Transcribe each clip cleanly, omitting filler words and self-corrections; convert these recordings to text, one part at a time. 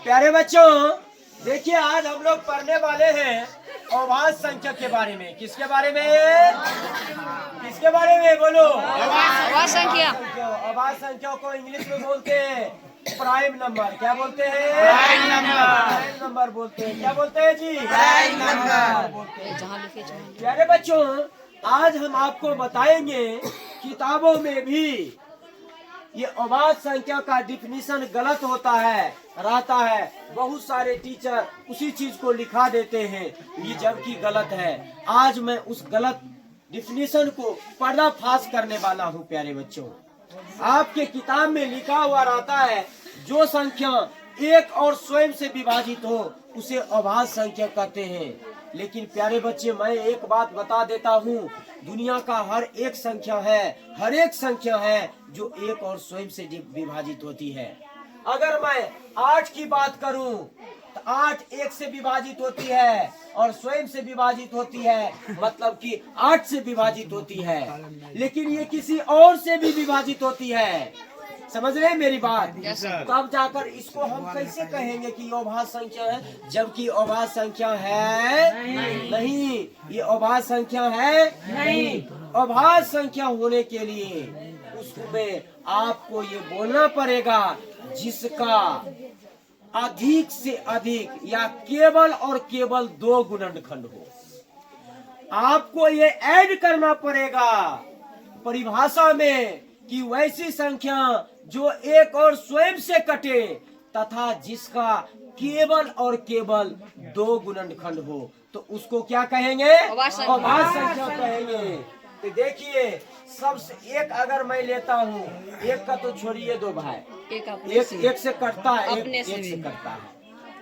प्यारे बच्चों, देखिए आज हम लोग पढ़ने वाले हैं अभाज्य संख्या के बारे में। किसके बारे में? किसके बारे में बोलो? अभाज्य संख्या। अभाज्य संख्या को इंग्लिश में बोलते हैं प्राइम नंबर। क्या बोलते हैं? Prime number. प्राइम नंबर बोलते हैं। क्या बोलते हैं जी? प्राइम नंबर बोलते हैं। प्यारे बच्चों, आज हम आपको बताएंगे किताबों में भी ये अभाज्य संख्या का डिफिनीशन गलत होता है, रहता है। बहुत सारे टीचर उसी चीज को लिखा देते हैं, ये जबकि गलत है। आज मैं उस गलत डिफिनीशन को पर्दाफाश करने वाला हूँ। प्यारे बच्चों, आपके किताब में लिखा हुआ रहता है जो संख्या एक और स्वयं से विभाजित हो उसे अभाज्य संख्या कहते हैं। लेकिन प्यारे बच्चे, मैं एक बात बता देता हूँ, दुनिया का हर एक संख्या है, हर एक संख्या है जो एक और स्वयं से विभाजित होती है। अगर मैं 8 की बात करूं तो 8 एक से विभाजित होती है और स्वयं से विभाजित होती है, मतलब कि 8 से विभाजित होती है। लेकिन ये किसी और से भी विभाजित होती है। समझ रहे हैं मेरी बात? तब जाकर इसको हम कैसे कहेंगे कि ये अभाज्य संख्या है, जबकि अभाज्य संख्या है नहीं। ये अभाज्य संख्या है नहीं। अभाज्य संख्या होने के लिए उसमें आपको ये बोलना पड़ेगा जिसका अधिक से अधिक या केवल और केवल 2 गुणनखंड हो। आपको ये ऐड करना पड़ेगा परिभाषा में कि वैसी संख्या जो एक और स्वयं से कटे तथा जिसका केवल और केवल 2 गुणनखंड हो, तो उसको क्या कहेंगे? अभाज्य संख्या कहेंगे। तो देखिए, सबसे एक अगर मैं लेता हूँ, एक का तो छोड़िए दो भाई, एक से कटता है, एक से कटता है,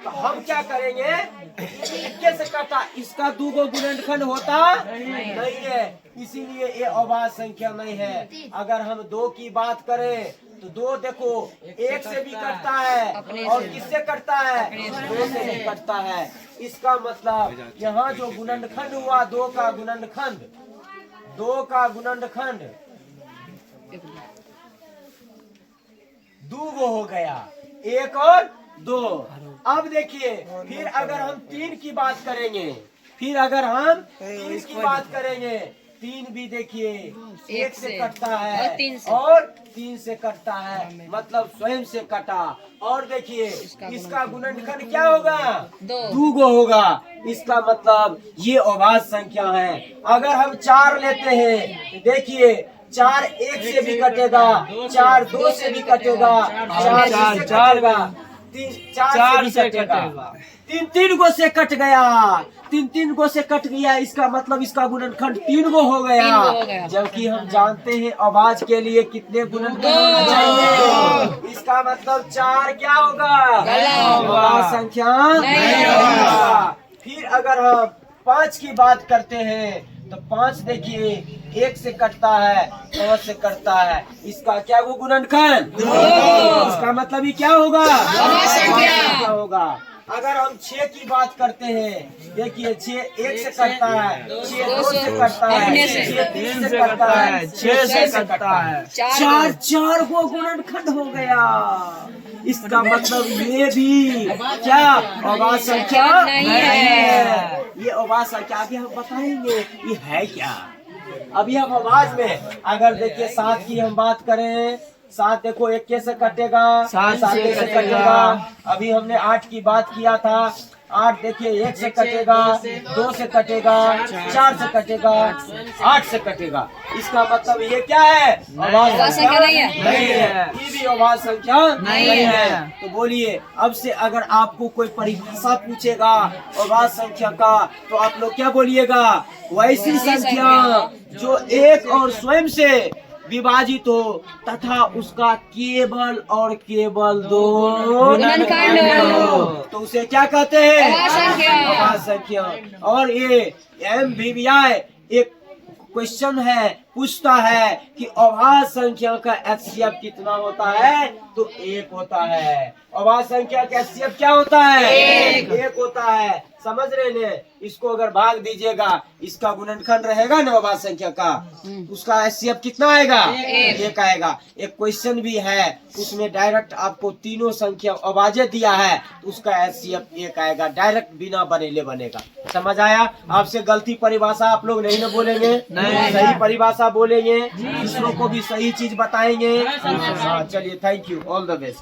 तो हम क्या करेंगे? एक से कटा, इसका 2 गुणनखंड होता नहीं है, इसीलिए ये अभाज्य संख्या नहीं है। अगर हम 2 की बात करें तो 2 देखो एक से भी कटता है और किससे कटता है? 2 से भी कटता है। इसका मतलब यहाँ जो गुणनखंड हुआ 2 का गुणनखंड, 2 का गुणनखंड 2 हो गया, 1 और 2। अब देखिए, फिर अगर हम 3 की बात करेंगे, फिर अगर हम 3 की बात करेंगे, 3 भी देखिए 1 से कटता है और 3 से कटता है, मतलब स्वयं से कटा। और देखिए इसका गुणनखंड क्या होगा? 2 होगा। इसका मतलब ये अभाज्य संख्या है। अगर हम 4 लेते हैं, देखिए 4 1 से भी कटेगा, 4 2 से भी कटेगा, 4 से कटेगा, 4 से कटेगा, 3 गो से कट गया, 3 गो से कट गया। इसका मतलब इसका गुणनखंड 3 गो हो गया। जबकि हम जानते हैं अभाज्य के लिए कितने गुणनखंड होना चाहिए। इसका मतलब 4 क्या होगा? अभाज्य संख्या नहीं होगा। फिर अगर हम 5 की बात करते हैं तो 5 देखिए 1 से कटता है, 5 से कटता है, इसका क्या वो गुणनखंड? इसका मतलब ये क्या होगा? क्या होगा? अगर हम 6 की बात करते हैं, देखिए 6 1 से कटता है, 6 2 से कटता है, 6 3 से कटता है, 6 से कटता है, 4 गो गुणनखंड हो गया। इसका मतलब ये भी क्या अभाज्य संख्या नहीं है। ये अभाज्य संख्या अभी हम बताएंगे ये है क्या। अभी हम अभाज्य में अगर देखिए 7 की हम बात करें, 7 देखो 1 से कटेगा, 7 से कटेगा। अभी हमने 8 की बात किया था, 8 देखिए 1 से कटेगा, 2 से कटेगा, 4 से कटेगा, 8 से कटेगा। इसका मतलब ये क्या है? अभाज्य संख्या नहीं है। ये भी अभाज्य संख्या नहीं है। तो बोलिए, अब से अगर आपको कोई परिभाषा पूछेगा अभाज्य संख्या का, तो आप लोग क्या बोलिएगा? वैसी संख्या जो एक और स्वयं से विभाजित हो तथा उसका केवल और केवल 2 गुणनखंड हो, तो उसे क्या कहते हैं? अभाज्य संख्या। और ये MVVI एक क्वेश्चन है पूछता है कि अभाज्य संख्या का HCF कितना होता है, तो 1 होता है। अभाज्य संख्या का HCF क्या होता है? 1 होता है। समझ रहे ने? इसको अगर भाग दीजिएगा, इसका गुणनखंड रहेगा ना अभाज्य संख्या का, उसका HCF कितना आएगा? 1 आएगा। एक क्वेश्चन भी है, उसमें डायरेक्ट आपको तीनों संख्या अभाज्य दिया है, तो उसका HCF 1 आएगा, डायरेक्ट बिना बनेले बनेगा। समझ आया? आपसे गलती परिभाषा आप लोग नहीं ना बोलेंगे, सही परिभाषा बोलेंगे, दूसरों को भी सही चीज बताएंगे। हाँ, चलिए, thank you, all the best.